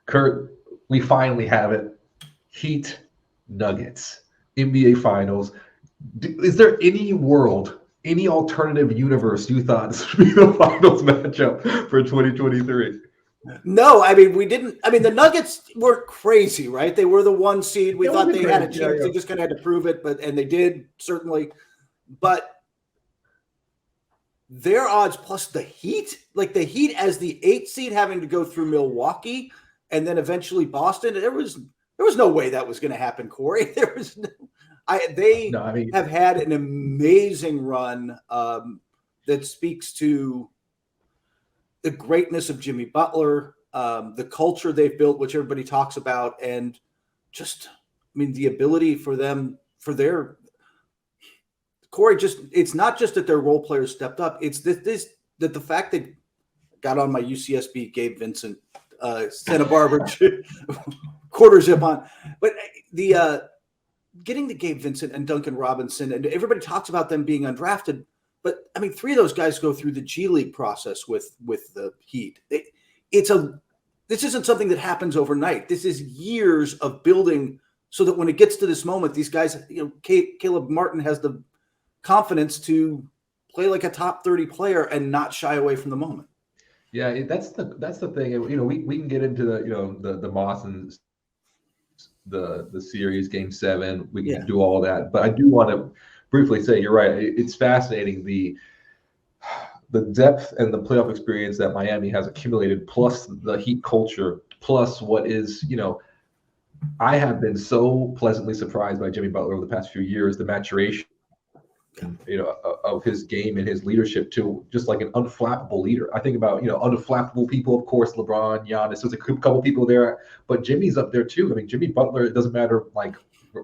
Kurt, we finally have it. Heat Nuggets, NBA Finals. Is there any world, any alternative universe you thought this would be the finals matchup for 2023? No, I mean, we didn't. I mean, the Nuggets were crazy, right? They were the 1 seed. We It thought wasn't they had a great. chance. Yeah. They just kind of had to prove it, and they did, certainly. But their odds plus the Heat, like the Heat as the 8th seed having to go through Milwaukee and then eventually Boston, there was no way that was going to happen, Corey. There was no. They have had an amazing run that speaks to the greatness of Jimmy Butler, the culture they've built, which everybody talks about, and just, I mean, the ability for them, for their Corey, it's not just that their role players stepped up. It's that the fact that got on my UCSB Gabe Vincent, Santa Barbara quarter zip on, but the getting the Gabe Vincent and Duncan Robinson, and everybody talks about them being undrafted. But I mean, 3 of those guys go through the G League process with the Heat. This isn't something that happens overnight. This is years of building so that when it gets to this moment, these guys, Caleb Martin has the confidence to play like a top 30 player and not shy away from the moment. Yeah, that's the thing. We can get into the Moss and the series Game 7. We can do all that, but I do want to briefly say you're right. It's fascinating the depth and the playoff experience that Miami has accumulated, plus the Heat culture, plus what is, I have been so pleasantly surprised by Jimmy Butler over the past few years, the maturation, of his game and his leadership to just like an unflappable leader. I think about, unflappable people, of course, LeBron, Giannis, there's a couple people there, but Jimmy's up there too. I mean, Jimmy Butler, it doesn't matter like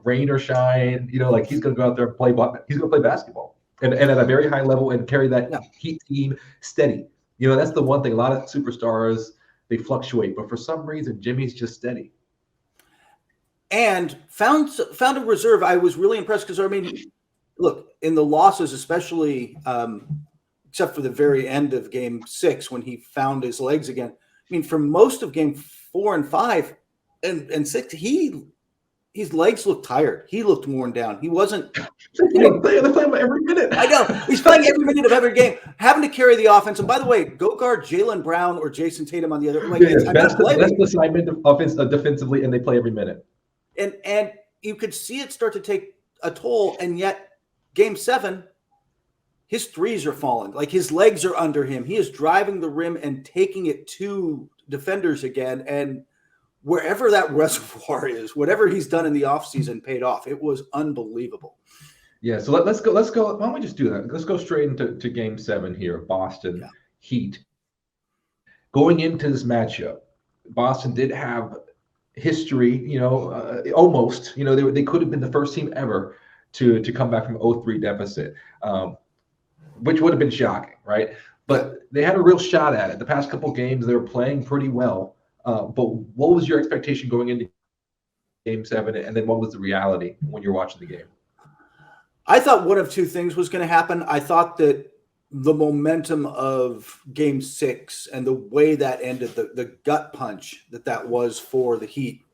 rain or shine, like he's going to go out there and he's going to play basketball and at a very high level and carry that Heat team steady. That's the one thing. A lot of superstars, they fluctuate, but for some reason, Jimmy's just steady. And found a reserve. I was really impressed because, I mean, look, in the losses, especially except for the very end of Game 6 when he found his legs again. I mean, for most of Game 4 and 5 and 6, his legs looked tired. He looked worn down. He wasn't. They're playing every minute. I know. He's playing every minute of every game, having to carry the offense. And by the way, go guard Jaylen Brown or Jason Tatum on the other. That's the assignment defensively, and they play every minute. And you could see it start to take a toll, and yet Game 7, his threes are falling. Like his legs are under him. He is driving the rim and taking it to defenders again. And wherever that reservoir is, whatever he's done in the offseason paid off. It was unbelievable. Yeah, so let's go. Why don't we just do that? Let's go straight into Game 7 here, Boston Heat. Going into this matchup, Boston did have history, almost. They could have been the first team ever to come back from 0-3 deficit, which would have been shocking, right? But they had a real shot at it. The past couple games, they were playing pretty well. But what was your expectation going into Game 7, and then what was the reality when you're watching the game? I thought one of two things was going to happen. I thought that the momentum of Game 6 and the way that ended, the gut punch that was for the Heat,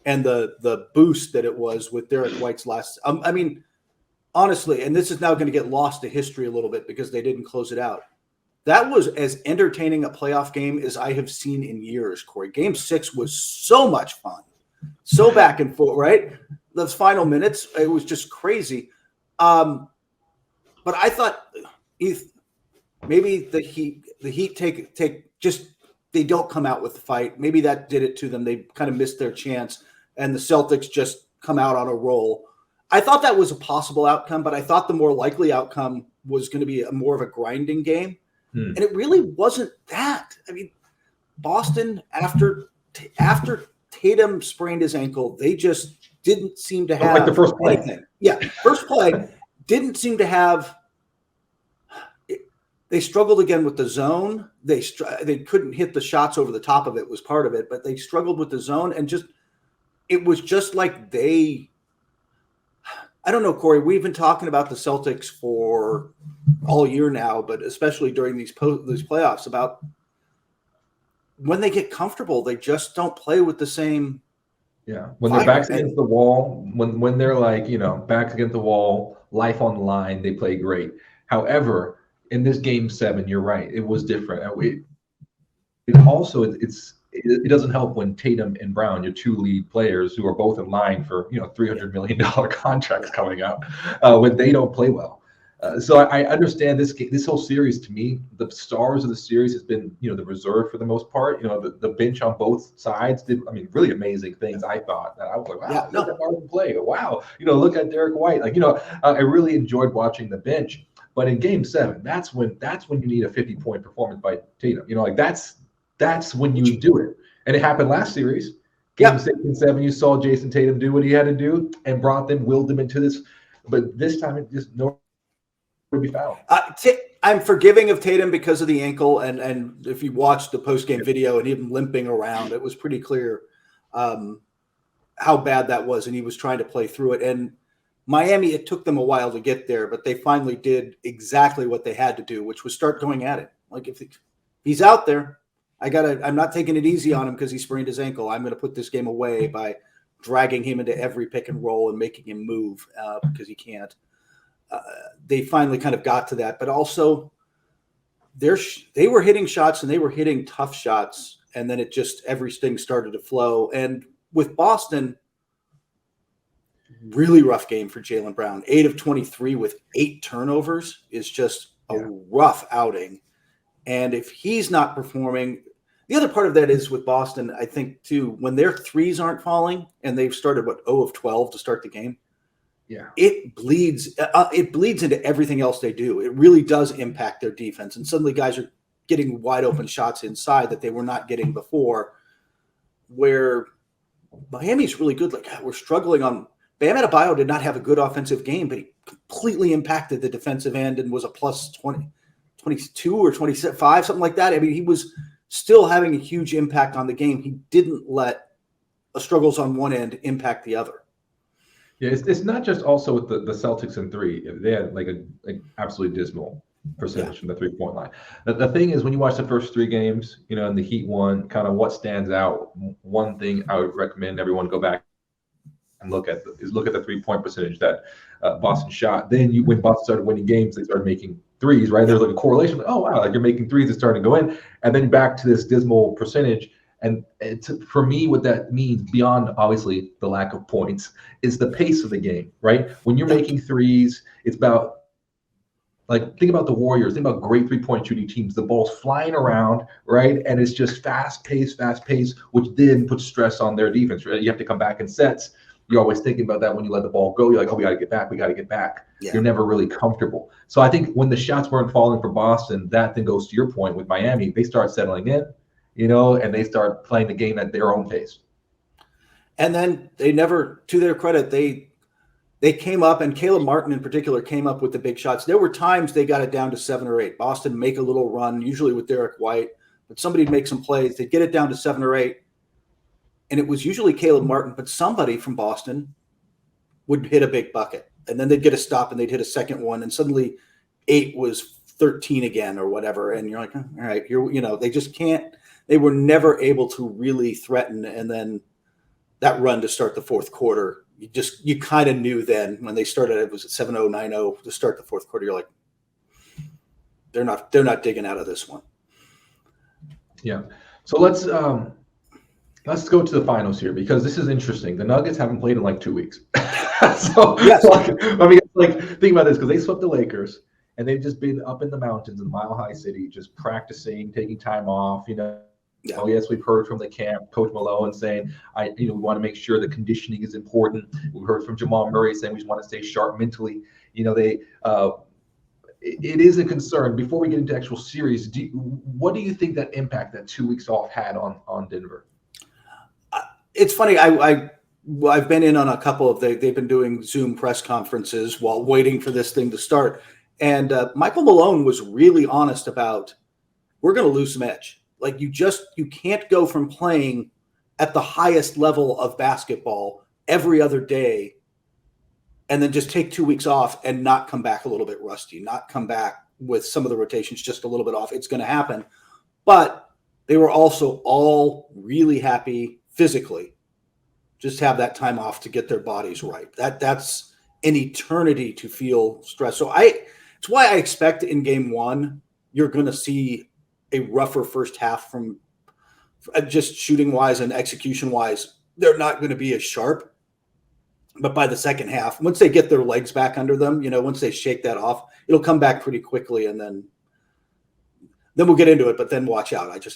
and the boost that it was with Derek White's last. I mean, honestly, and this is now going to get lost to history a little bit because they didn't close it out. That was as entertaining a playoff game as I have seen in years, Corey. Game 6 was so much fun, so back and forth, right? Those final minutes, it was just crazy. But I thought maybe the Heat take just they don't come out with the fight. Maybe that did it to them. They kind of missed their chance, and the Celtics just come out on a roll. I thought that was a possible outcome, but I thought the more likely outcome was going to be more of a grinding game. And it really wasn't that. I mean, Boston, after Tatum sprained his ankle, they just didn't seem to have the first play. Anything. Yeah, first play didn't seem to have. They struggled again with the zone. They couldn't hit the shots over the top of it was part of it, but they struggled with the zone and it was just like they. I don't know, Corey. We've been talking about the Celtics for all year now, but especially during these playoffs about when they get comfortable, they just don't play with the same. Yeah, when their backs against the wall, when they're like, backs against the wall, life on the line, they play great. However, in this game 7, you're right, it was different. It doesn't help when Tatum and Brown, your two lead players, who are both in line for $300 million contracts coming up, when they don't play well. So I understand this whole series. To me, the stars of the series has been the reserve for the most part. The bench on both sides did really amazing things. I thought that I was like, wow, look at Martin play. Wow, look at Derek White. I really enjoyed watching the bench. But in Game 7, that's when you need a 50-point performance by Tatum. That's when you do it. And it happened last series. Game 6 and 7, you saw Jason Tatum do what he had to do and willed them into this. But this time, it just nowhere to be found. I'm forgiving of Tatum because of the ankle. And if you watched the post-game video and him limping around, it was pretty clear how bad that was. And he was trying to play through it. And Miami, it took them a while to get there, but they finally did exactly what they had to do, which was start going at it. Like, if he's out there, I'm not taking it easy on him because he sprained his ankle. I'm going to put this game away by dragging him into every pick and roll and making him move because he can't. They finally kind of got to that, but also they were hitting shots and they were hitting tough shots. And then everything started to flow. And with Boston, really rough game for Jaylen Brown. 8 of 23 with 8 turnovers is just a rough outing. And if he's not performing, the other part of that is with Boston, I think, too, when their threes aren't falling and they've started, 0 of 12 to start the game, it bleeds into everything else they do. It really does impact their defense. And suddenly guys are getting wide open shots inside that they were not getting before, where Miami's really good. Like, we're struggling on – Bam Adebayo did not have a good offensive game, but he completely impacted the defensive end and was a plus 22 or 25, something like that. He was still having a huge impact on the game. He didn't let struggles on one end impact the other. Yeah, it's not just also with the Celtics in 3. They had like an absolutely dismal percentage from the 3-point line. The thing is, when you watch the first 3 games, and the Heat won, kind of what stands out, one thing I would recommend everyone go back and look at the 3-point percentage that Boston shot. Then when Boston started winning games, they started making threes, right? There's like a correlation. Like, oh, wow, like you're making threes, it's starting to go in. And then back to this dismal percentage. And for me, what that means, beyond obviously the lack of points, is the pace of the game, right? When you're making threes, it's about, like, think about the Warriors. Think about great 3-point shooting teams. The ball's flying around, right? And it's just fast pace, which then puts stress on their defense, right? You have to come back in sets. You're always thinking about that when you let the ball go. You're like, oh, we got to get back. Yeah. You're never really comfortable. So I think when the shots weren't falling for Boston, that then goes to your point with Miami. They start settling in, and they start playing the game at their own pace. And then they never, to their credit, they came up, and Caleb Martin in particular came up with the big shots. There were times they got it down to 7 or 8. Boston make a little run, usually with Derek White, but somebody'd make some plays. They'd get it down to 7 or 8. And it was usually Caleb Martin, but somebody from Boston would hit a big bucket. And then they'd get a stop and they'd hit a second one. And suddenly 8 was 13 again or whatever. And you're like, all right, they just can't. They were never able to really threaten. And then that run to start the fourth quarter, you kind of knew then when they started, it was at 7-0, 9-0 to start the fourth quarter. You're like, they're not digging out of this one. Yeah. So let's go to the finals here, because this is interesting. The Nuggets haven't played in like 2 weeks. Think about this, because they swept the Lakers and they've just been up in the mountains in Mile High City, just practicing, taking time off. Yes, we've heard from the camp, Coach Malone saying, we want to make sure the conditioning is important. We heard from Jamal Murray saying we just want to stay sharp mentally. It is a concern. Before we get into actual series, what do you think that impact that 2 weeks off had on Denver? It's funny. I've been in on a couple of they've been doing Zoom press conferences while waiting for this thing to start. And Michael Malone was really honest about, we're going to lose some edge. Like, you can't go from playing at the highest level of basketball every other day and then just take 2 weeks off and not come back a little bit rusty, not come back with some of the rotations just a little bit off. It's going to happen. But they were also all really happy physically. Just have that time off to get their bodies right. That's an eternity to feel stress. So it's why I expect in game one, you're going to see a rougher first half from just shooting wise and execution wise. They're not going to be as sharp, but by the second half, once they get their legs back under them, once they shake that off, it'll come back pretty quickly. And then we'll get into it, but then watch out.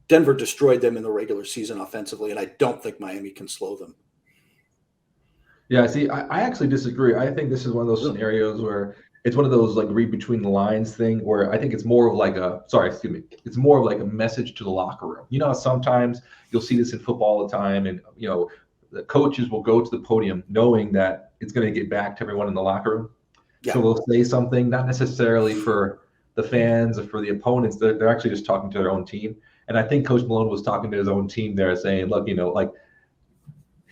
Denver destroyed them in the regular season offensively, and I don't think Miami can slow them. Yeah, see, I actually disagree. I think this is one of those scenarios where it's one of those like read between the lines thing where I think it's more of like it's more of like a message to the locker room. Sometimes you'll see this in football all the time, and the coaches will go to the podium knowing that it's going to get back to everyone in the locker room. Yeah. So they'll say something, not necessarily for the fans or for the opponents. They're actually just talking to their own team. And I think Coach Malone was talking to his own team there saying, look,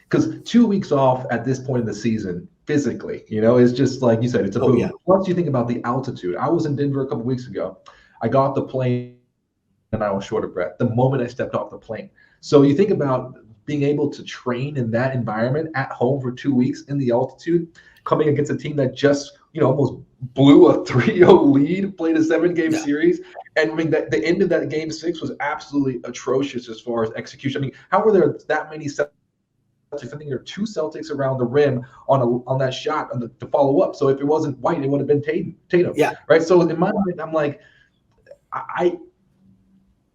because 2 weeks off at this point in the season, physically, is just like you said, it's a boom. Yeah. Once you think about the altitude, I was in Denver a couple of weeks ago. I got off the plane and I was short of breath the moment I stepped off the plane. So you think about being able to train in that environment at home for 2 weeks in the altitude, coming against a team that just almost blew a 3-0 lead, played a 7-game series. And I mean, the end of that game 6 was absolutely atrocious as far as execution. I mean, how were there that many Celtics? I think there are 2 Celtics around the rim on that shot to follow up. So if it wasn't White, it would have been Tatum. Yeah. Right. So in my mind, I'm like,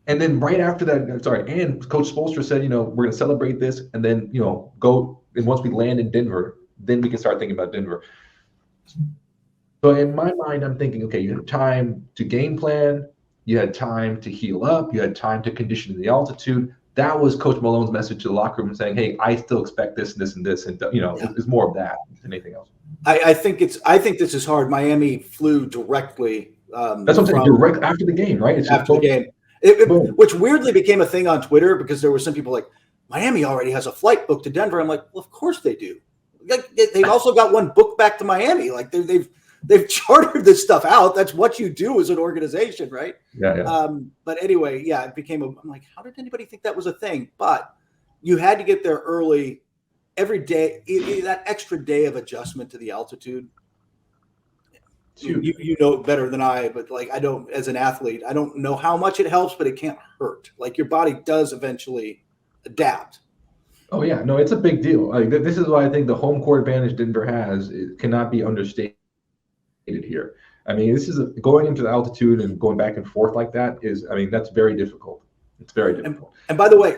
and then right after that, and Coach Spoelstra said, we're going to celebrate this, and then go. And once we land in Denver, then we can start thinking about Denver. So in my mind, I'm thinking, okay, you had time to game plan, you had time to heal up, you had time to condition in the altitude. That was Coach Malone's message to the locker room, saying, "Hey, I still expect this, and this, and this," and it's more of that than anything else. I think this is hard. Miami flew directly. That's what I'm saying. Direct after the game, right? It's after the game, which weirdly became a thing on Twitter because there were some people like, Miami already has a flight booked to Denver. I'm like, well, of course they do. Like, they've also got one booked back to Miami. Like they've chartered this stuff out. That's what you do as an organization, right? Yeah. But anyway, it became I'm like, how did anybody think that was a thing? But you had to get there early every day. That extra day of adjustment to the altitude. You know better than I, but like I don't, as an athlete, I don't know how much it helps, but it can't hurt. Like your body does eventually adapt. Oh yeah, no, it's a big deal. Like this is why I think the home court advantage Denver has cannot be understated here. I mean, this is going into the altitude and going back and forth like that that's very difficult. It's very difficult. And by the way,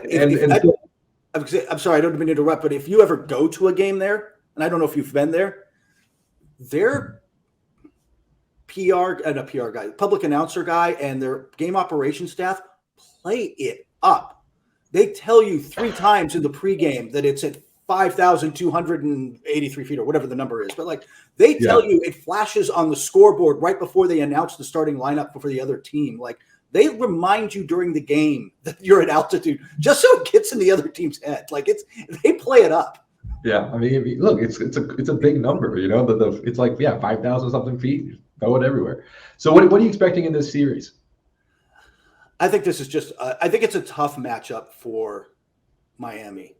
I'm sorry, I don't mean to interrupt, but if you ever go to a game there, and I don't know if you've been there, their public announcer guy, and their game operations staff play it up. They tell you 3 times in the pregame that it's at 5,283 feet or whatever the number is. But like they tell you, it flashes on the scoreboard right before they announce the starting lineup for the other team. Like they remind you during the game that you're at altitude just so it gets in the other team's head. Like they play it up. Yeah. I mean, look, it's a big number, it's like, 5,000 something feet, throw it everywhere. So what are you expecting in this series? I think this is just I think it's a tough matchup for Miami.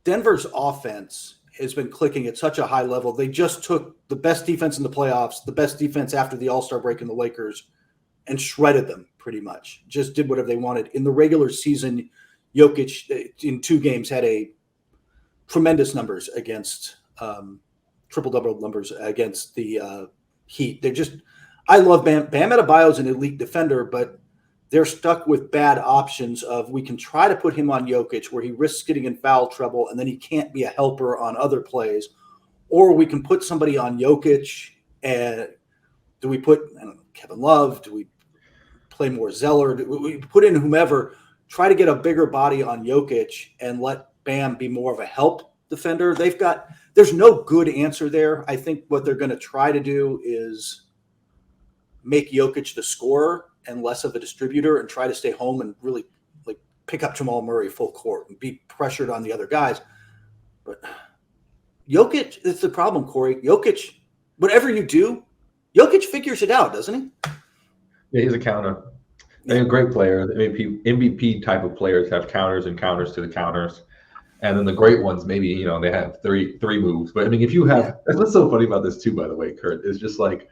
Denver's offense has been clicking at such a high level. They just took the best defense in the playoffs, the best defense after the All-Star break in the Lakers, and shredded them pretty much. Just did whatever they wanted. In the regular season, Jokic in 2 games had a tremendous numbers against triple-double numbers against the Heat. I love Bam. Bam Adebayo is an elite defender, but they're stuck with bad options of we can try to put him on Jokic where he risks getting in foul trouble and then he can't be a helper on other plays. Or we can put somebody on Jokic and do we put Kevin Love? Do we play more Zeller? Do we put in whomever, try to get a bigger body on Jokic and let Bam be more of a help defender? There's no good answer there. I think what they're going to try to do is make Jokic the scorer and less of a distributor and try to stay home and really like pick up Jamal Murray full court and be pressured on the other guys. But Jokic, it's the problem, Corey. Jokic, whatever you do, Jokic figures it out, doesn't he? Yeah, he's a counter. Yeah. A great player. MVP type of players have counters and counters to the counters. And then the great ones, maybe, they have three moves. But I mean, if you have, that's what's so funny about this too, by the way, Kurt, is just like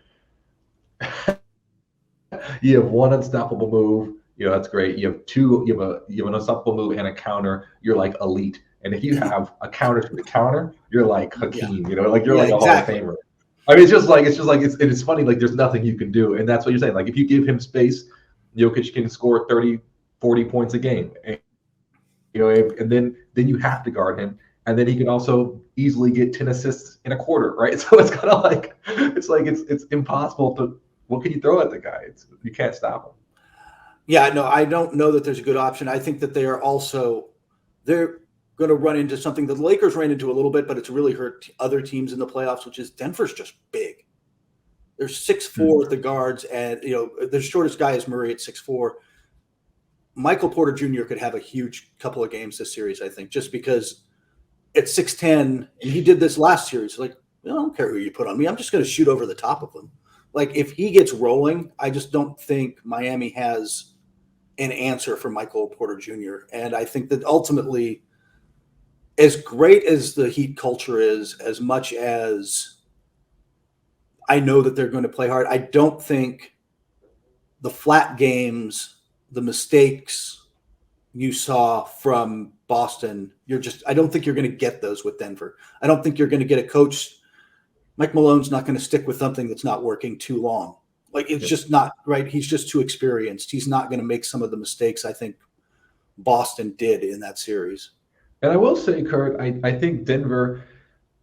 you have one unstoppable move, that's great. You have two, you have an unstoppable move and a counter, you're like elite. And if you have a counter to the counter, you're like Hakeem, like you're like a exactly. Hall of Famer. I mean, it's funny, like there's nothing you can do. And that's what you're saying. Like if you give him space, Jokic can score 30, 40 points a game. And then you have to guard him. And then he can also easily get 10 assists in a quarter, right? So it's kind of like it's impossible to, what can you throw at the guy? You can't stop him. Yeah, no, I don't know that there's a good option. I think that they're going to run into something that the Lakers ran into a little bit, but it's really hurt other teams in the playoffs, which is Denver's just big. They're 6'4" at the guards, and the shortest guy is Murray at 6'4". Michael Porter Jr. could have a huge couple of games this series, I think, just because at 6'10", and he did this last series. Like, I don't care who you put on me. I'm just going to shoot over the top of them. Like, if he gets rolling, I just don't think Miami has an answer for Michael Porter Jr. And I think that ultimately, as great as the Heat culture is, as much as I know that they're going to play hard, I don't think the flat games, the mistakes you saw from Boston, I don't think you're going to get those with Denver. I don't think you're going to get a coach. Mike Malone's not going to stick with something that's not working too long. Like, it's just not right. He's just too experienced. He's not going to make some of the mistakes I think Boston did in that series. And I will say, Kurt, I think Denver,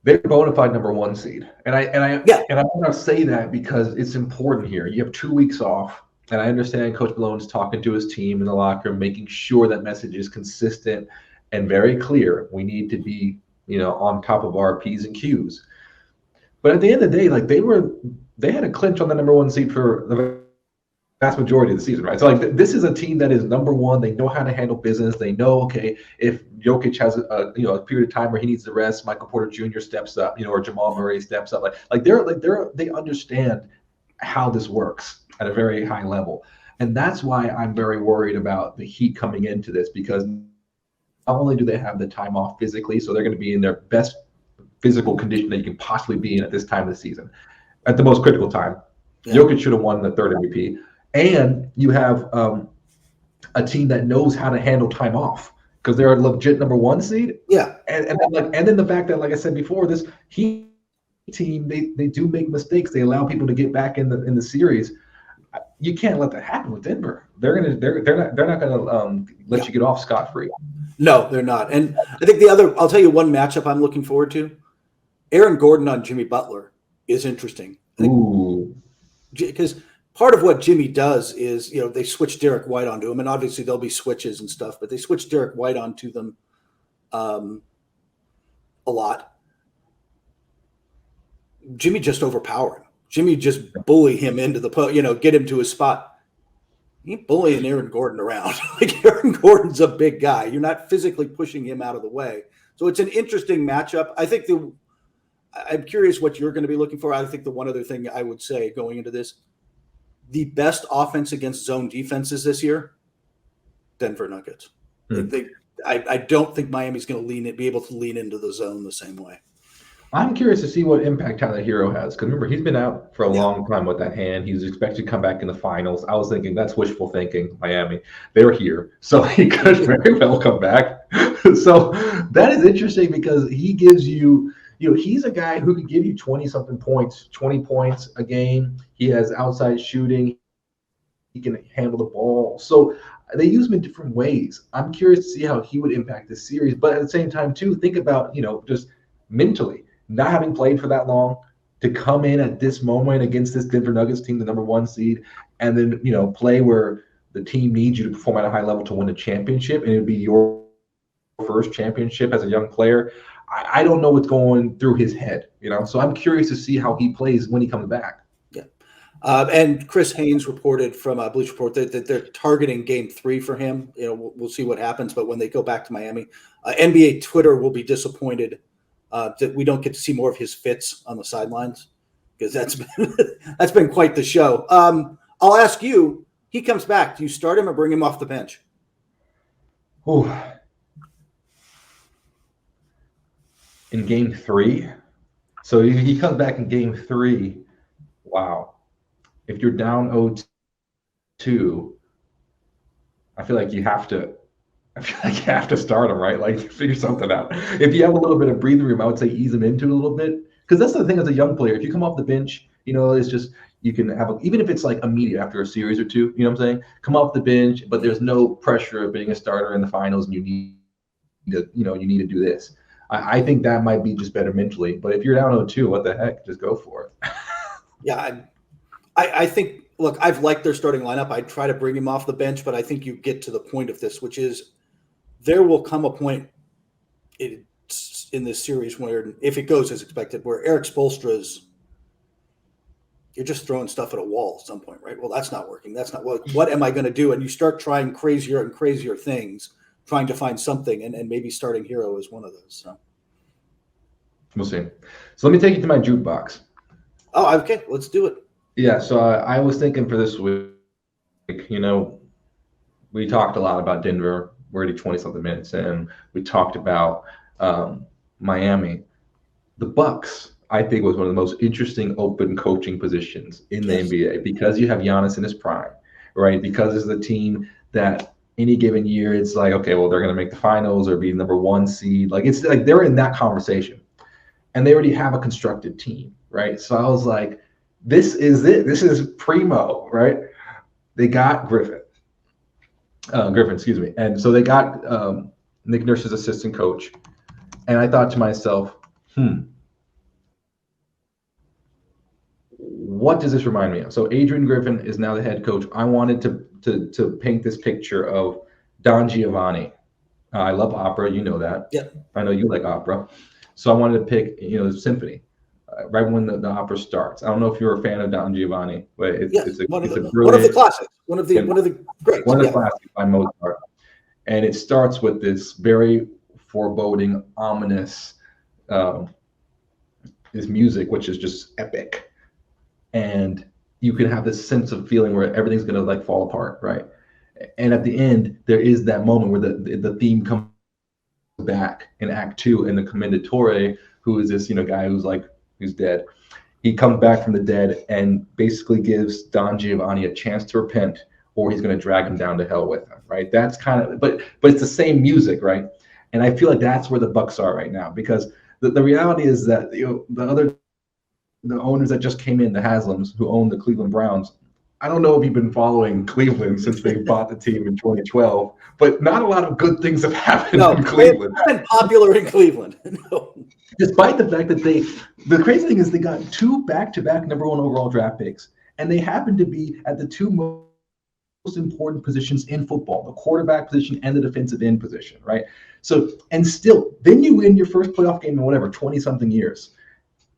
they're bona fide number one seed. And I want to say that because it's important here. You have 2 weeks off. And I understand Coach Malone's talking to his team in the locker room, making sure that message is consistent and very clear. We need to be, on top of our P's and Q's. But at the end of the day, like they had a clinch on the number one seed for the vast majority of the season, right? So like this is a team that is number one. They know how to handle business. They know, okay, if Jokic has a period of time where he needs to rest, Michael Porter Jr. steps up, or Jamal Murray steps up. They understand how this works at a very high level. And that's why I'm very worried about the Heat coming into this, because not only do they have the time off physically, so they're going to be in their best physical condition that you can possibly be in at this time of the season, at the most critical time. Yeah. Jokic should have won the third MVP. And you have a team that knows how to handle time off because they're a legit number one seed. Yeah. And then the fact that, like I said before, this Heat team, they do make mistakes. They allow people to get back in the series. You can't let that happen with Denver. They're not gonna let you get off scot-free. No, they're not. And I think I'll tell you one matchup I'm looking forward to. Aaron Gordon on Jimmy Butler is interesting. Ooh. Because part of what Jimmy does is, they switch Derek White onto him, and obviously there'll be switches and stuff, but they switch Derek White onto them a lot. Jimmy just overpower him. Jimmy just bully him into the get him to his spot. He ain't bullying Aaron Gordon around. Like, Aaron Gordon's a big guy. You're not physically pushing him out of the way. So it's an interesting matchup. I think I'm curious what you're going to be looking for. I think the one other thing I would say going into this, the best offense against zone defenses this year, Denver Nuggets. I don't think Miami's going to be able to lean into the zone the same way. I'm curious to see what impact Tyler Hero has, because remember, he's been out for a long time with that hand. He was expected to come back in the finals. I was thinking that's wishful thinking, Miami. They're here, so he could very well come back. So that is interesting because he gives you, he's a guy who can give you 20-something points, 20 points a game. He has outside shooting. He can handle the ball. So they use him in different ways. I'm curious to see how he would impact this series. But at the same time, too, think about, just mentally, not having played for that long, to come in at this moment against this Denver Nuggets team, the number one seed, and then, play where the team needs you to perform at a high level to win a championship, and it would be your first championship as a young player. I don't know what's going through his head, so I'm curious to see how he plays when he comes back. Yeah. And Chris Haynes reported from Bleacher Report that they're targeting Game 3 for him. We'll see what happens, but when they go back to Miami, NBA Twitter will be disappointed that we don't get to see more of his fits on the sidelines. because that's been quite the show. I'll ask you. He comes back. Do you start him or bring him off the bench? Ooh. In game 3. So he comes back in game 3. Wow. If you're down 0-2, I feel like you have to start him, right? Like figure something out. If you have a little bit of breathing room, I would say ease him into it a little bit. Because that's the thing as a young player. If you come off the bench, it's just you can have even if it's like immediate after a series or two, you know what I'm saying? Come off the bench, but there's no pressure of being a starter in the finals and you need to do this. I think that might be just better mentally. But if you're down 0-2, what the heck? Just go for it. Yeah, I think, look, I've liked their starting lineup. I'd try to bring him off the bench, but I think you get to the point of this, which is there will come a point in this series where, if it goes as expected, where Eric Spoelstra's, you're just throwing stuff at a wall at some point, right? Well, that's not working. That's not what am I going to do? And you start trying crazier and crazier things, trying to find something, and maybe starting Hero is one of those. So we'll see. So let me take you to my jukebox. Oh, okay. Let's do it. Yeah. So I was thinking for this week, we talked a lot about Denver. We're already 20-something minutes in. We talked about Miami. The Bucks, I think, was one of the most interesting open coaching positions in the NBA because you have Giannis in his prime, right? Because it's the team that any given year, it's like, okay, well, they're going to make the finals or be number 1 seed. Like, it's like they're in that conversation. And they already have a constructed team, right? So I was like, this is it. This is primo, right? They got Griffin, excuse me. And so they got Nick Nurse's assistant coach. And I thought to myself, what does this remind me of? So Adrian Griffin is now the head coach. I wanted to paint this picture of Don Giovanni. I love opera. You know that. Yeah. I know you like opera. So I wanted to pick, the symphony right when the opera starts. I don't know if you're a fan of Don Giovanni, but it's one of the classics. One of the greats. One of the classics by Mozart. And it starts with this very foreboding, ominous this music, which is just epic. And you can have this sense of feeling where everything's going to like fall apart, right? And at the end, there is that moment where the theme comes back in Act 2, and the Commendatore, who is this guy who's dead, he comes back from the dead and basically gives Don Giovanni a chance to repent, or he's going to drag him down to hell with him, right? That's kind of, but it's the same music, right? And I feel like that's where the Bucks are right now, because the reality is that the owners that just came in, the Haslams, who own the Cleveland Browns, I don't know if you've been following Cleveland since they bought the team in 2012, but not a lot of good things have happened in Cleveland. They've been popular in Cleveland. No. Despite the fact that the crazy thing is they got 2 back-to-back number 1 overall draft picks, and they happen to be at the 2 most important positions in football, the quarterback position and the defensive end position, right? So, and still, then you win your first playoff game in 20-something years.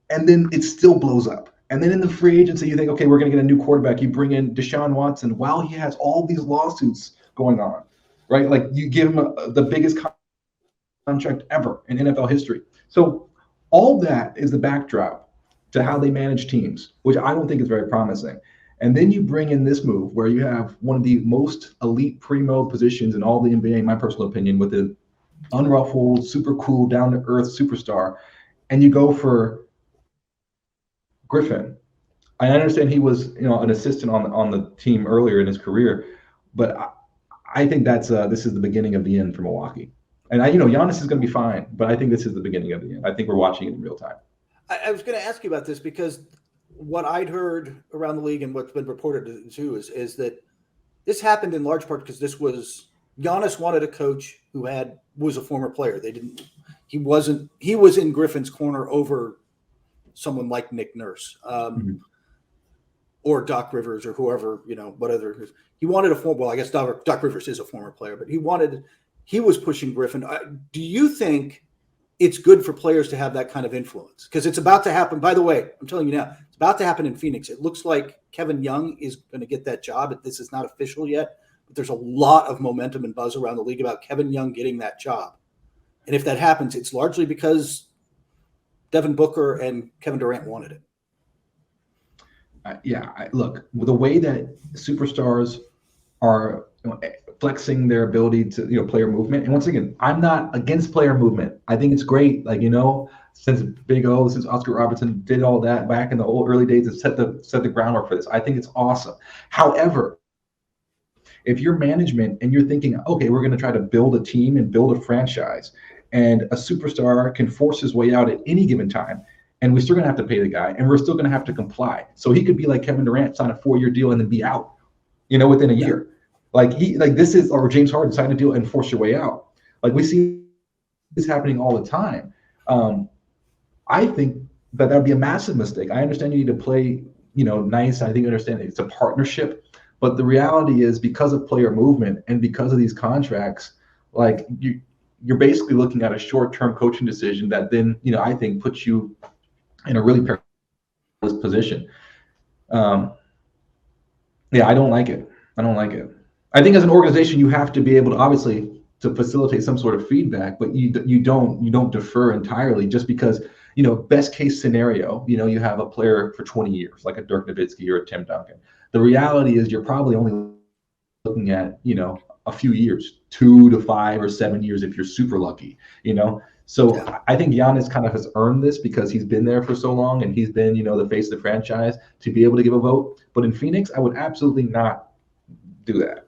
And then it still blows up. And then in the free agency, you think, okay, we're going to get a new quarterback. You bring in Deshaun Watson while he has all these lawsuits going on, right? Like you give him the biggest contract ever in NFL history. So all that is the backdrop to how they manage teams, which I don't think is very promising. And then you bring in this move where you have one of the most elite primo positions in all the NBA, in my personal opinion, with an unruffled, super cool, down-to-earth superstar. And you go for Griffin. I understand he was, an assistant on the team earlier in his career, but I think this is the beginning of the end for Milwaukee. And Giannis is going to be fine, but I think this is the beginning of the end. I think we're watching it in real time. I was going to ask you about this because what I'd heard around the league and what's been reported too is that this happened in large part because Giannis wanted a coach who was a former player. He was in Griffin's corner over someone like Nick Nurse or Doc Rivers or whoever, whatever. He wanted I guess Doc Rivers is a former player, but he was pushing Griffin. Do you think it's good for players to have that kind of influence? Because it's about to happen. By the way, I'm telling you now, it's about to happen in Phoenix. It looks like Kevin Young is going to get that job. This is not official yet, but there's a lot of momentum and buzz around the league about Kevin Young getting that job. And if that happens, it's largely because Devin Booker and Kevin Durant wanted it. Look, the way that superstars are flexing their ability to player movement, and once again, I'm not against player movement. I think it's great. Like since Big O, since Oscar Robinson did all that back in the old early days and set the groundwork for this, I think it's awesome. However, if you're management and you're thinking, okay, we're going to try to build a team and build a franchise, and a superstar can force his way out at any given time, and we're still going to have to pay the guy, and we're still going to have to comply. So he could be like Kevin Durant, sign a 4-year deal and then be out, within a year. Or James Harden, sign a deal and force your way out. Like we see this happening all the time. I think that would be a massive mistake. I understand you need to play, nice. I think I understand it's a partnership, but the reality is because of player movement and because of these contracts, like you're basically looking at a short-term coaching decision that then, I think puts you in a really perilous position. I don't like it. I think as an organization, you have to be able to obviously to facilitate some sort of feedback, but you don't defer entirely just because, best case scenario, you have a player for 20 years, like a Dirk Nowitzki or a Tim Duncan. The reality is you're probably only looking at, a few years, 2 to 5 or 7 years if you're super lucky, So I think Giannis kind of has earned this because he's been there for so long and he's been, the face of the franchise to be able to give a vote. But in Phoenix, I would absolutely not do that,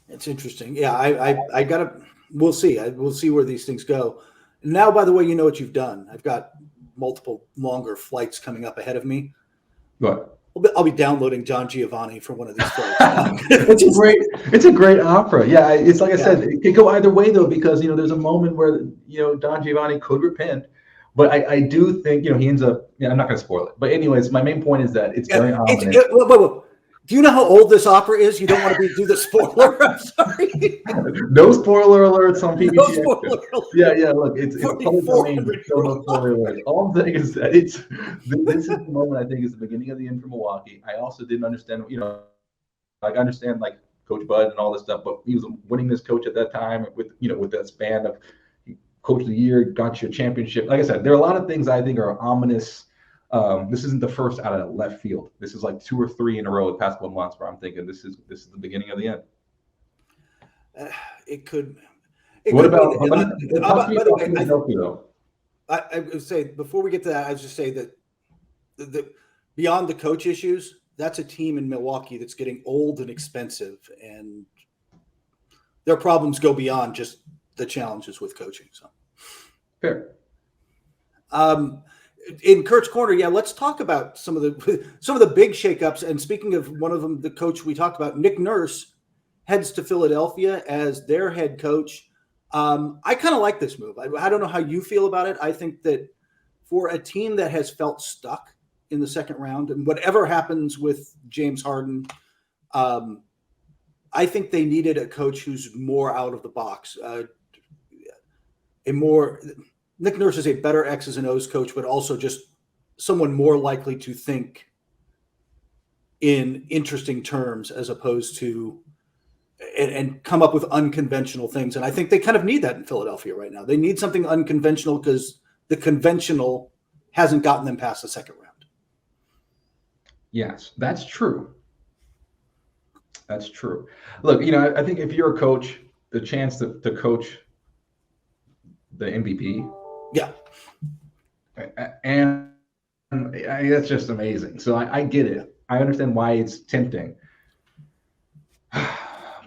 It's interesting. Yeah, I gotta. We'll see. We'll see where these things go. Now, by the way, you know what you've done. I've got multiple longer flights coming up ahead of me. What? I'll be downloading Don Giovanni for one of these flights. It's a great opera. Yeah, it's like I said, it could go either way though, because there's a moment where Don Giovanni could repent, but I do think he ends up. I'm not going to spoil it, but anyways, my main point is that it's very ominous. Do you know how old this opera is? You don't want to do the spoiler. I'm sorry. No spoiler alerts on PBT. No spoiler alert. Yeah. Look, it's public domain. No spoiler alert. All I'm saying is that this is the moment I think is the beginning of the end for Milwaukee. I also didn't understand, I understand like Coach Bud and all this stuff, but he was a winningest coach at that time with that span of Coach of the Year, got you a championship. Like I said, there are a lot of things I think are ominous. This isn't the first out of left field. This is like 2 or 3 in a row the past 1 month where I'm thinking this is the beginning of the end. It could. What about? I would say before we get to that, I would just say that the beyond the coach issues, that's a team in Milwaukee that's getting old and expensive, and their problems go beyond just the challenges with coaching. So fair. In Kurt's Corner, let's talk about some of the big shakeups. And speaking of one of them, the coach we talked about, Nick Nurse, heads to Philadelphia as their head coach. I kind of like this move. I don't know how you feel about it. I think that for a team that has felt stuck in the second round, and whatever happens with James Harden, I think they needed a coach who's more out of the box, Nick Nurse is a better X's and O's coach, but also just someone more likely to think in interesting terms as opposed to and come up with unconventional things. And I think they kind of need that in Philadelphia right now. They need something unconventional because the conventional hasn't gotten them past the second round. Yes, that's true. That's true. Look, I think if you're a coach, the chance to coach the MVP. Yeah. And that's just amazing. So I get it. I understand why it's tempting.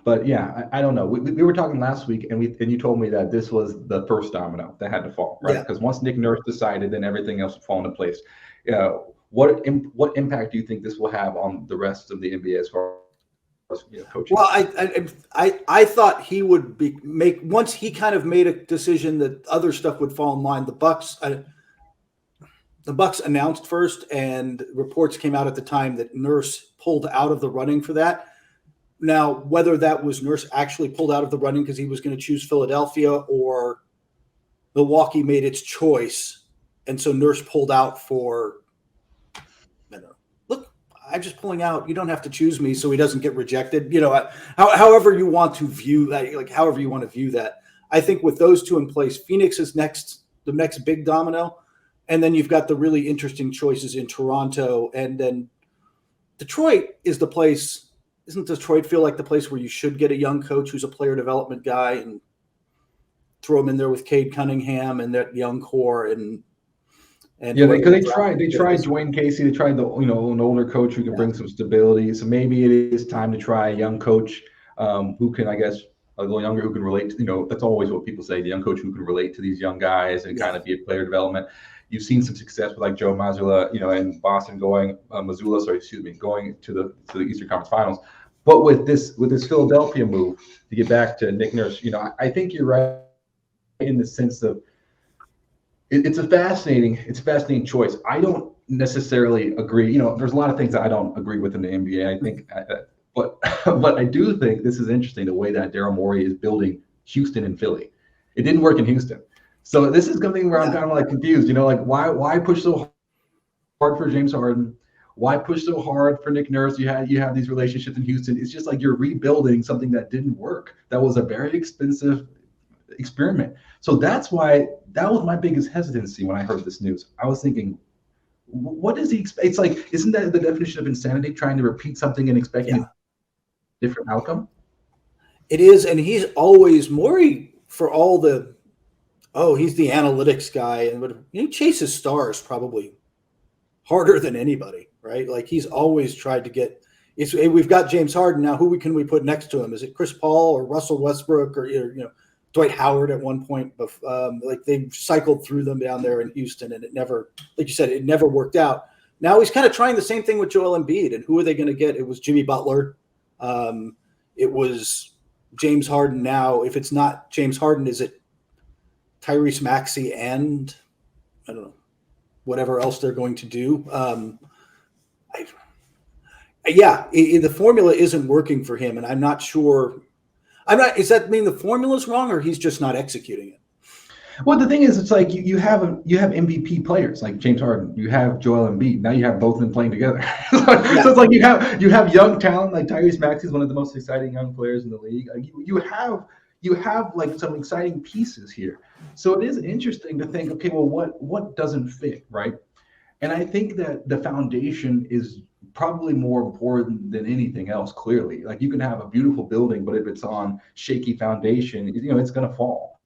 But yeah, I don't know. We were talking last week, and you told me that this was the first domino that had to fall, right? Because once Nick Nurse decided, then everything else would fall into place. What impact do you think this will have on the rest of the NBA as far as coaching? Well, I thought he would once he kind of made a decision that other stuff would fall in line. The Bucks announced first, and reports came out at the time that Nurse pulled out of the running for that. Now, whether that was Nurse actually pulled out of the running because he was going to choose Philadelphia, or Milwaukee made its choice, and so Nurse pulled out for, look, I'm just pulling out. You don't have to choose me, so he doesn't get rejected. However you want to view that, however you want to view that. I think with those two in place, Phoenix is the next big domino. And then you've got the really interesting choices in Toronto. And then Detroit is the place. Isn't Detroit feel like the place where you should get a young coach who's a player development guy and throw him in there with Cade Cunningham and that young core and yeah, because they tried Dwayne Casey. They tried an older coach who can bring some stability. So maybe it is time to try a young coach who can, I guess, a little younger, who can relate to, that's always what people say, the young coach who can relate to these young guys and kind of be a player development. You've seen some success with like Joe Mazzulla, in Boston going to the Eastern Conference Finals. But with this Philadelphia move, to get back to Nick Nurse, I think you're right in the sense of it's a fascinating choice. I don't necessarily agree. There's a lot of things that I don't agree with in the NBA. I think, but I do think this is interesting, the way that Daryl Morey is building Houston and Philly. It didn't work in Houston. So this is something where I'm kind of like confused, why push so hard for James Harden? Why push so hard for Nick Nurse? You have these relationships in Houston. It's just like you're rebuilding something that didn't work. That was a very expensive experiment. So that was my biggest hesitancy when I heard this news. I was thinking, what does he expect? It's like, isn't that the definition of insanity, trying to repeat something and expecting a different outcome? It is, and he's always Morey for all the he's the analytics guy, and he chases stars probably harder than anybody, right? Like he's always tried to get. We've got James Harden now. Who can we put next to him? Is it Chris Paul or Russell Westbrook or Dwight Howard at one point? Like they cycled through them down there in Houston, and it never, like you said, it never worked out. Now he's kind of trying the same thing with Joel Embiid, and who are they going to get? It was Jimmy Butler. It was James Harden. Now, if it's not James Harden, is it Tyrese Maxey and I don't know, whatever else they're going to do? The formula isn't working for him, and I'm not sure. Does that mean the formula's wrong, or he's just not executing it? Well, the thing is, it's like you have MVP players like James Harden, you have Joel Embiid. Now you have both of them playing together. So it's like you have young talent like Tyrese Maxey is one of the most exciting young players in the league. You have like some exciting pieces here. So it is interesting to think, okay, well, what doesn't fit, right? And I think that the foundation is probably more important than anything else, clearly. Like you can have a beautiful building, but if it's on shaky foundation, it's going to fall.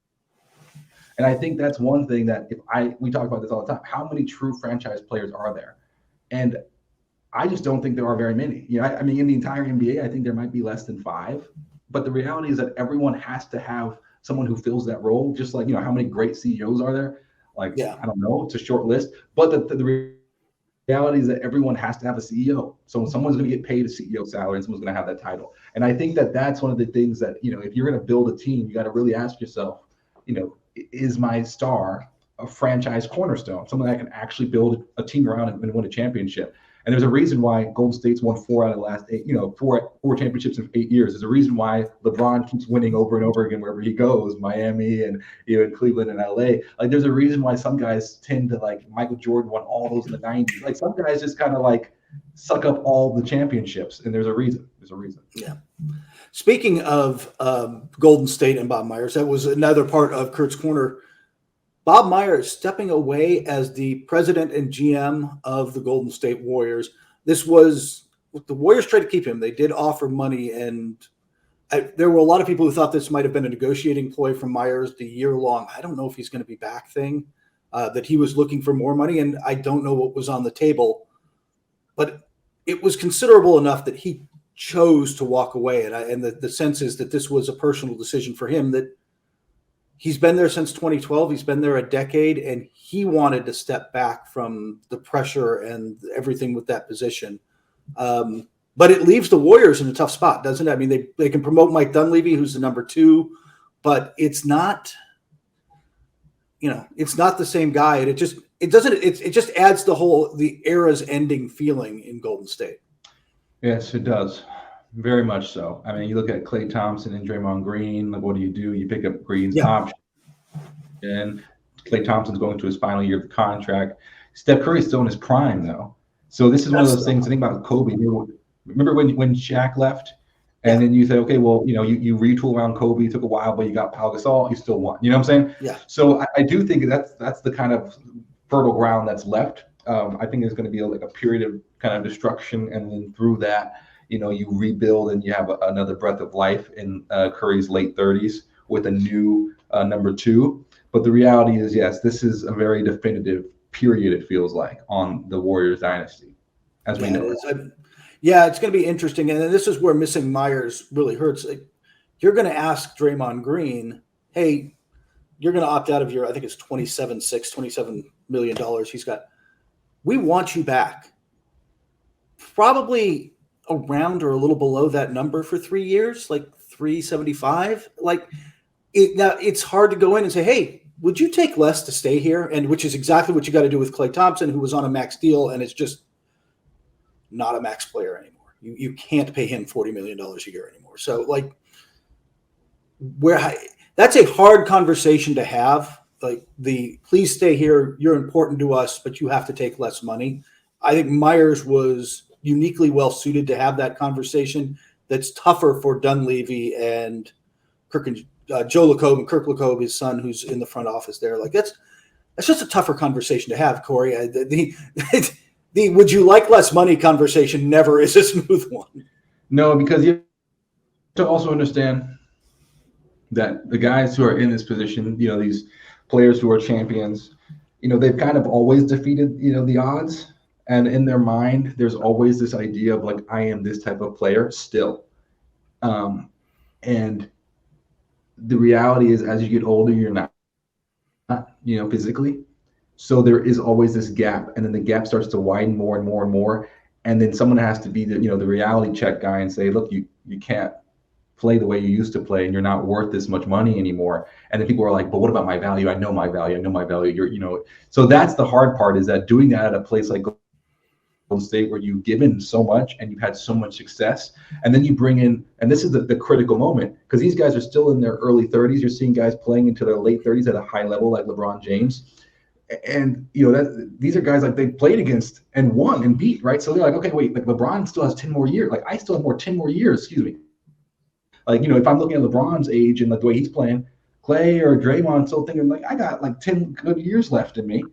And I think that's one thing that we talk about this all the time. How many true franchise players are there? And I just don't think there are very many. I mean, in the entire NBA, I think there might be less than 5. But the reality is that everyone has to have someone who fills that role. Just like, how many great CEOs are there? Like, I don't know, it's a short list. But the reality is that everyone has to have a CEO. So someone's going to get paid a CEO salary and someone's going to have that title. And I think that that's one of the things that, if you're going to build a team, you got to really ask yourself, is my star a franchise cornerstone, someone that can actually build a team around and win a championship? And there's a reason why Golden State's won 4 out of the last 8, four championships in 8 years. There's a reason why LeBron keeps winning over and over again wherever he goes, Miami and Cleveland and LA. Like there's a reason why some guys tend to, like Michael Jordan won all those in the 90s. Like some guys just kind of like suck up all the championships, and there's a reason. Yeah. Speaking of Golden State and Bob Myers, that was another part of Kurt's Corner. Bob Myers stepping away as the president and GM of the Golden State Warriors. This was the Warriors tried to keep him. They did offer money, and there were a lot of people who thought this might have been a negotiating ploy from Myers, the year-long, I don't know if he's going to be back thing, that he was looking for more money, and I don't know what was on the table. But it was considerable enough that he chose to walk away. And the sense is that this was a personal decision for him, that he's been there since 2012. He's been there a decade, and he wanted to step back from the pressure and everything with that position. But it leaves the Warriors in a tough spot, doesn't it? I mean, they can promote Mike Dunleavy, who's the number 2, but it's not, it's not the same guy. And it just adds the era's ending feeling in Golden State. Yes, it does. Very much so. I mean, you look at Klay Thompson and Draymond Green. Like, what do? You pick up Green's option. And Klay Thompson's going to his final year of the contract. Steph Curry's still in his prime, though. So this is one of those things. I think about Kobe. Remember when Shaq left? And then you say, okay, well, you retool around Kobe. It took a while, but you got Pau Gasol. You still won. You know what I'm saying? Yeah. So I do think that's the kind of fertile ground that's left. I think there's going to be like a period of kind of destruction, and then through that, you rebuild and you have another breath of life in Curry's late 30s with a new number 2. But the reality is, yes, this is a very definitive period, it feels like, on the Warriors dynasty, as we know. Yeah, it's going to be interesting. And this is where missing Myers really hurts. Like, you're going to ask Draymond Green, hey, you're going to opt out of your, I think it's $27 million he's got. We want you back. Probably around or a little below that number for 3 years, like 375. Like, now it's hard to go in and say, hey, would you take less to stay here? And which is exactly what you got to do with Klay Thompson, who was on a max deal and is just not a max player anymore. You can't pay him $40 million a year anymore. So, like, that's a hard conversation to have. Like, please stay here. You're important to us, but you have to take less money. I think Myers was uniquely well suited to have that conversation. That's tougher for Dunleavy and Joe LaCobe and Kirk LaCobe, his son, who's in the front office there. Like, that's just a tougher conversation to have, Corey. The would you like less money conversation never is a smooth one. No, because you have to also understand that the guys who are in this position, these players who are champions, they've kind of always defeated, the odds. And in their mind, there's always this idea of like, I am this type of player still. And the reality is, as you get older, you're not, physically. So there is always this gap, and then the gap starts to widen more and more and more. And then someone has to be the reality check guy and say, look, you can't play the way you used to play, and you're not worth this much money anymore. And then people are like, but what about my value? I know my value. So that's the hard part, is that doing that at a place like Golden State, where you've given so much and you've had so much success, and then you bring in, and this is the critical moment, because these guys are still in their early 30s. You're seeing guys playing into their late 30s at a high level, like LeBron James. And these are guys like they played against and won and beat, right? So they're like, okay, wait, like LeBron still has 10 more years. Like I still have 10 more years, excuse me. Like, if I'm looking at LeBron's age and like the way he's playing, Klay or Draymond still thinking like, I got like 10 good years left in me.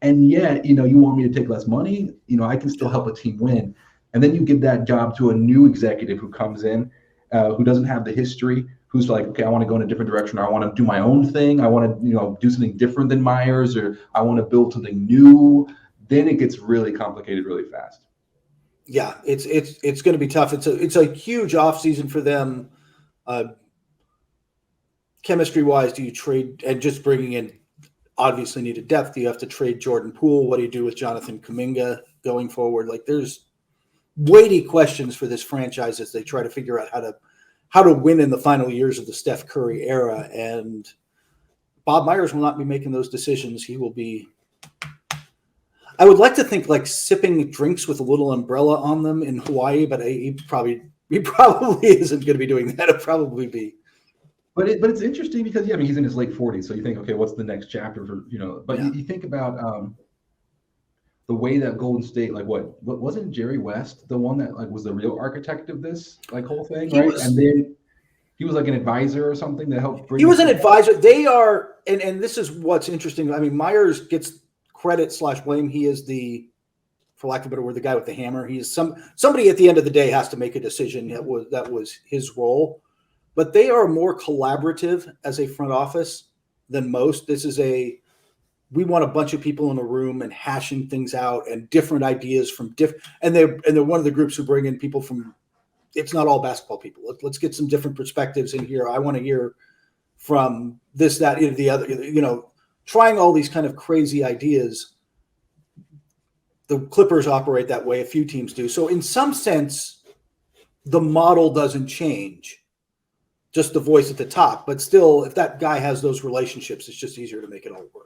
And yet, you want me to take less money, I can still help a team win. And then you give that job to a new executive who comes in, who doesn't have the history, who's like, okay, I want to go in a different direction, or I want to do my own thing. I want to, do something different than Myers, or I want to build something new. Then it gets really complicated really fast. Yeah, it's going to be tough. It's a huge offseason for them. Chemistry wise, do you trade, and just bringing in obviously needed depth? Do you have to trade Jordan Poole? What do you do with Jonathan Kuminga going forward? Like, there's weighty questions for this franchise as they try to figure out how to win in the final years of the Steph Curry era. And Bob Myers will not be making those decisions. He will be, I would like to think, like sipping drinks with a little umbrella on them in Hawaii, but he probably isn't going to be doing that. It'll probably be. But it's interesting because, he's in his late 40s. So you think, okay, what's the next chapter for, but you think about the way that Golden State, like what wasn't Jerry West the one that like was the real architect of this like whole thing, right? And then he was like an advisor or something that helped bring. He was an advisor. They are, and this is what's interesting. I mean, Myers gets credit / blame. He is for lack of a better word, the guy with the hammer. He is somebody at the end of the day has to make a decision. That was his role. But they are more collaborative as a front office than most. This is we want a bunch of people in a room and hashing things out and different ideas from and they're one of the groups who bring in people from, it's not all basketball people. Let's get some different perspectives in here. I want to hear from this, that, the other, trying all these kind of crazy ideas. The Clippers operate that way. A few teams do. So in some sense, the model doesn't change, just the voice at the top. But still, if that guy has those relationships, it's just easier to make it all work.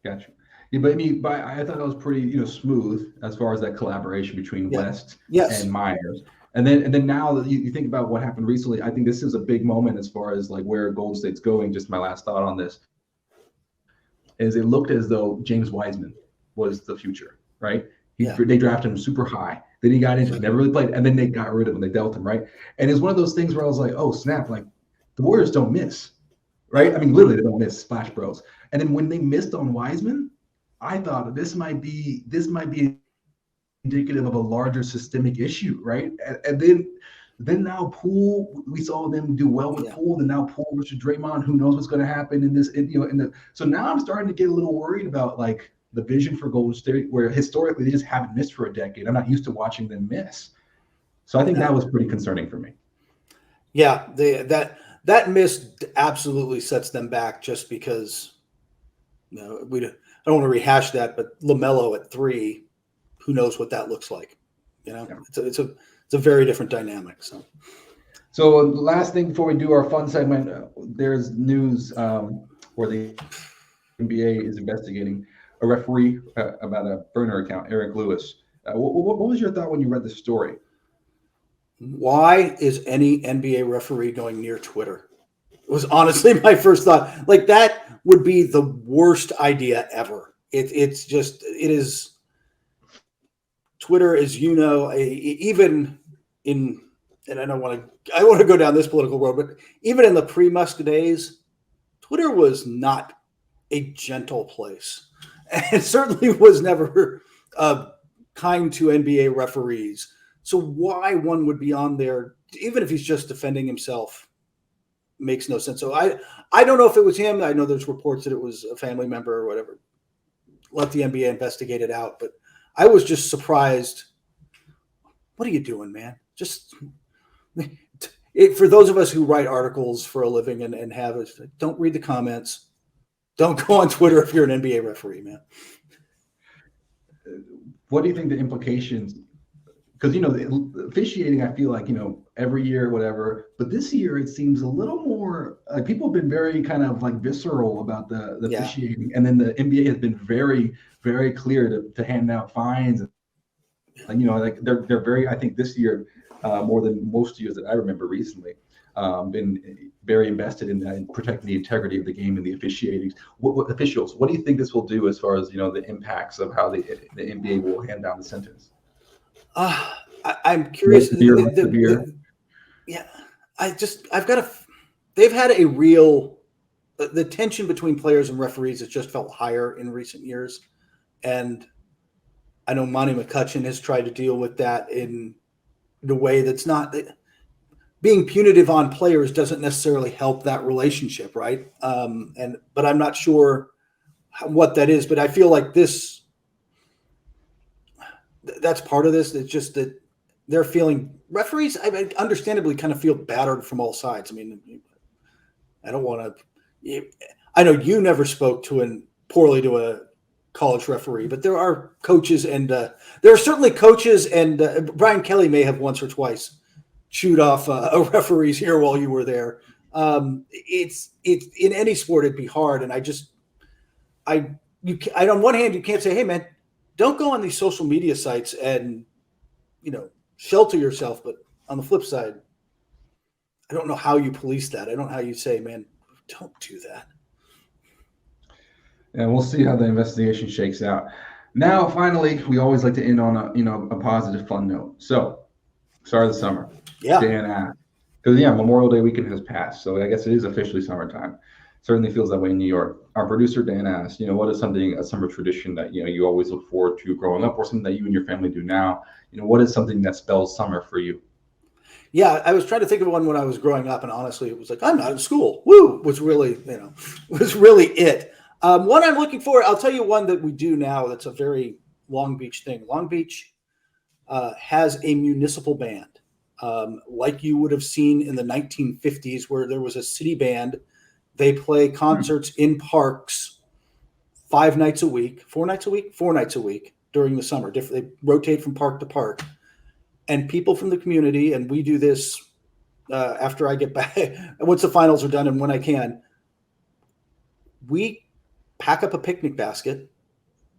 Gotcha. Yeah, but I thought that was pretty, smooth as far as that collaboration between West and Myers. And then now that you think about what happened recently, I think this is a big moment as far as like where Golden State's going. Just my last thought on this is it looked as though James Wiseman was the future, right? They drafted him super high. Then he got injured, never really played, and then they got rid of him. They dealt him, right? And it's one of those things where I was like, oh, snap, like the Warriors don't miss, right? I mean, literally they don't miss, Splash Bros. And then when they missed on Wiseman, I thought this might be indicative of a larger systemic issue, right? And then now Poole, we saw them do well with Poole, and now Poole versus Draymond. Who knows what's going to happen in this? So now I'm starting to get a little worried about like the vision for Golden State, where historically they just haven't missed for a decade. I'm not used to watching them miss, so I think that was pretty concerning for me. Yeah, that miss absolutely sets them back, just because I don't want to rehash that, but LaMelo at 3. Who knows what that looks like? It's a very different dynamic. So last thing before we do our fun segment, there's news where the NBA is investigating a referee about a burner account, Eric Lewis. What was your thought when you read the story? Why is any NBA referee going near Twitter? It was honestly my first thought. Like, that would be the worst idea ever. It is. Twitter, as you know, even in, and I want to go down this political road, but even in the pre-Musk days, Twitter was not a gentle place. And it certainly was never kind to NBA referees. So why one would be on there, even if he's just defending himself, makes no sense. So I don't know if it was him. I know there's reports that it was a family member or whatever. Let the NBA investigate it out. But I was just surprised. What are you doing, man? Just for those of us who write articles for a living and have it, don't read the comments. Don't go on Twitter if you're an NBA referee, man. What do you think the implications? Because officiating, I feel like every year, whatever. But this year, it seems a little more. People have been very kind of like visceral about the officiating, and then the NBA has been very, very clear to hand out fines. Like they're very. I think this year, more than most years that I remember recently, been very invested in protecting the integrity of the game and the officiating. What officials? What do you think this will do as far as the impacts of how the NBA will hand down the sentence? I'm curious. They've had a real, the tension between players and referees has just felt higher in recent years. And I know Monty McCutcheon has tried to deal with that in a way that's not, being punitive on players doesn't necessarily help that relationship. Right. But I'm not sure what that is, but I feel like that's part of this. It's just that they're feeling, referees, understandably kind of feel battered from all sides. I mean, I don't want to, I know you never spoke poorly to a college referee, but there are coaches and there are certainly coaches and Brian Kelly may have once or twice chewed off a referee's ear while you were there. It's in any sport, it'd be hard. And on one hand, you can't say, hey man, don't go on these social media sites and, shelter yourself. But on the flip side, I don't know how you police that. I don't know how you say, man, don't do that. And we'll see how the investigation shakes out. Now, finally, we always like to end on a positive, fun note. So, start of the summer. Yeah. Dan, because Memorial Day weekend has passed, so I guess it is officially summertime. Certainly feels that way in New York. Our producer Dan asked, what is a summer tradition that you always look forward to growing up, or something that you and your family do now? What is something that spells summer for you? Yeah, I was trying to think of one when I was growing up, and honestly, it was like, I'm not in school. Woo! Was really it. One I'm looking for, I'll tell you one that we do now that's a very Long Beach thing. Long Beach has a municipal band, like you would have seen in the 1950s, where there was a city band. They play concerts in parks 4 nights a week during the summer. They rotate from park to park. And people from the community, and we do this after I get back, once the finals are done and when I can, we pack up a picnic basket,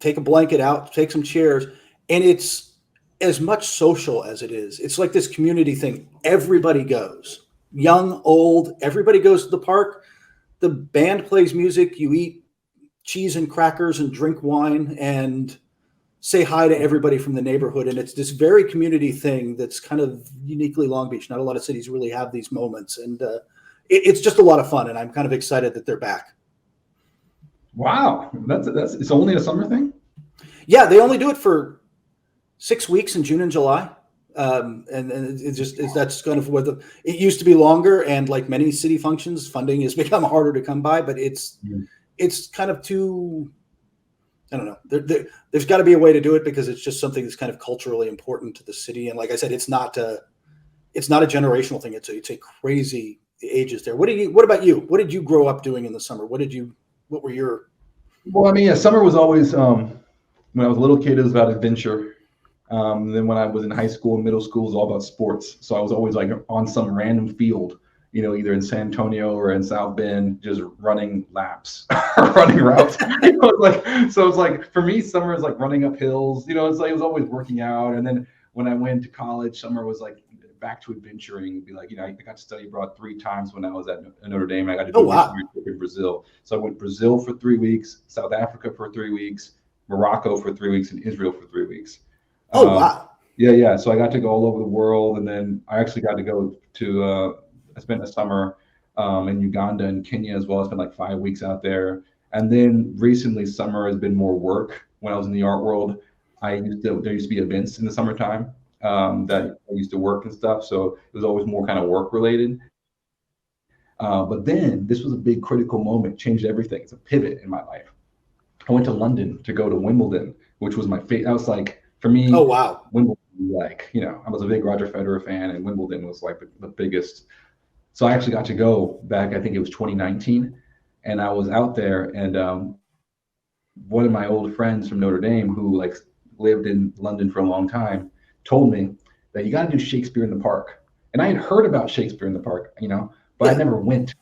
take a blanket out, take some chairs, and it's as much social as it is. It's like this community thing. Everybody goes, young, old, everybody goes to the park. The band plays music, you eat cheese and crackers and drink wine and say hi to everybody from the neighborhood. And it's this very community thing that's kind of uniquely Long Beach. Not a lot of cities really have these moments. And it's just a lot of fun. And I'm kind of excited that they're back. Wow, that's it's only a summer thing. Yeah, they only do it for 6 weeks in June and July. And that's kind of what it used to be longer. And like many city functions, funding has become harder to come by, but it's kind of too, I don't know. There's got to be a way to do it because it's just something that's kind of culturally important to the city. And like I said, it's not a generational thing. It's a crazy ages there. What about you? What did you grow up doing in the summer? What were your? Well, I mean, yeah, summer was always, when I was a little kid, it was about adventure. Then when I was in high school and middle school, it was all about sports. So I was always like on some random field, either in San Antonio or in South Bend, just running laps, running routes. So it's like, for me, summer is like running up hills. It's like, it was always working out. And then when I went to college, summer was like back to adventuring. Be like, I got to study abroad 3 times when I was at Notre Dame. I got to do a missionary trip in Brazil. So I went Brazil for 3 weeks, South Africa for 3 weeks, Morocco for 3 weeks, and Israel for 3 weeks. Wow. Yeah. So I got to go all over the world, and then I actually got to go to. I spent a summer in Uganda and Kenya as well. I spent like 5 weeks out there, and then recently summer has been more work. When I was in the art world, there used to be events in the summertime that I used to work and stuff. So it was always more kind of work related. But then this was a big critical moment, changed everything. It's a pivot in my life. I went to London to go to Wimbledon, which was my favorite. I was like, for me, oh wow, Wimbledon, like, I was a big Roger Federer fan, and Wimbledon was like the biggest. So I actually got to go back, I think it was 2019, and I was out there, and one of my old friends from Notre Dame who like lived in London for a long time told me that you got to do Shakespeare in the Park. And I had heard about Shakespeare in the Park, but I never went.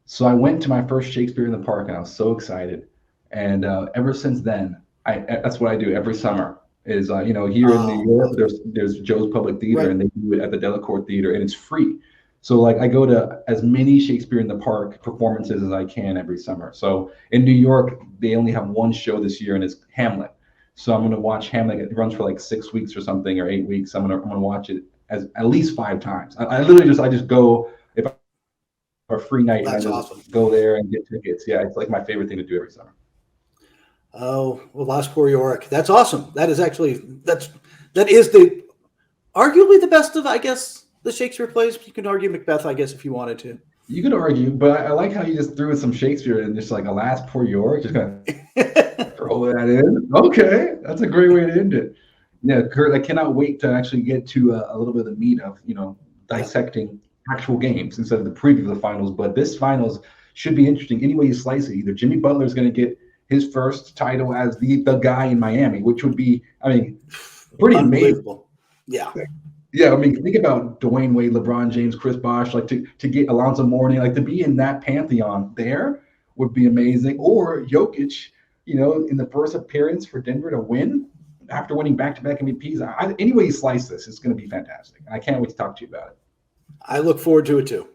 So I went to my first Shakespeare in the Park, and I was so excited. And ever since then, that's what I do every summer. Is here in New York, there's Joe's Public Theater, right, and they do it at the Delacorte Theater, and it's free. So like I go to as many Shakespeare in the Park performances as I can every summer. So in New York, they only have one show this year, and it's Hamlet. So I'm going to watch Hamlet. It runs for like 6 weeks or something, or 8 weeks. I'm going to watch it at least 5 times. I literally just go if I have a free night. That's and I just awesome. Go there and get tickets. Yeah, it's like my favorite thing to do every summer. Oh, well, Last Poor Yorick. That's awesome. That is arguably the best of, I guess, the Shakespeare plays. You can argue Macbeth, I guess, if you wanted to. You could argue, but I like how you just threw in some Shakespeare and just like Alas, Poor Yorick, just kind of throw that in. Okay, that's a great way to end it. Yeah, Kurt, I cannot wait to actually get to a little bit of the meat of, dissecting actual games instead of the preview of the finals. But this finals should be interesting any way you slice it. Either Jimmy Butler is going to get his first title as the guy in Miami, which would be, pretty amazing. Yeah. Yeah, think about Dwayne Wade, LeBron James, Chris Bosh, like to get Alonzo Mourning, like to be in that pantheon there would be amazing. Or Jokic, in the first appearance for Denver to win after winning back-to-back MVPs. Any way you slice this, it's going to be fantastic. I can't wait to talk to you about it. I look forward to it too.